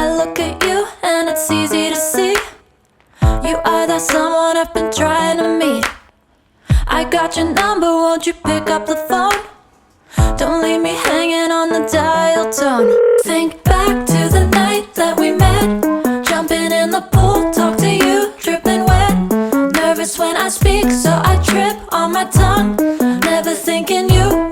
I look at you and it's easy to see you are that someone I've been trying to meet. I got your number, won't you pick up the phone? Don't leave me hanging on the dial tone. Think back to the night that we met, jumping in the pool, talk to you, dripping wet. Nervous when I speak, so I trip on my tongue, never thinking you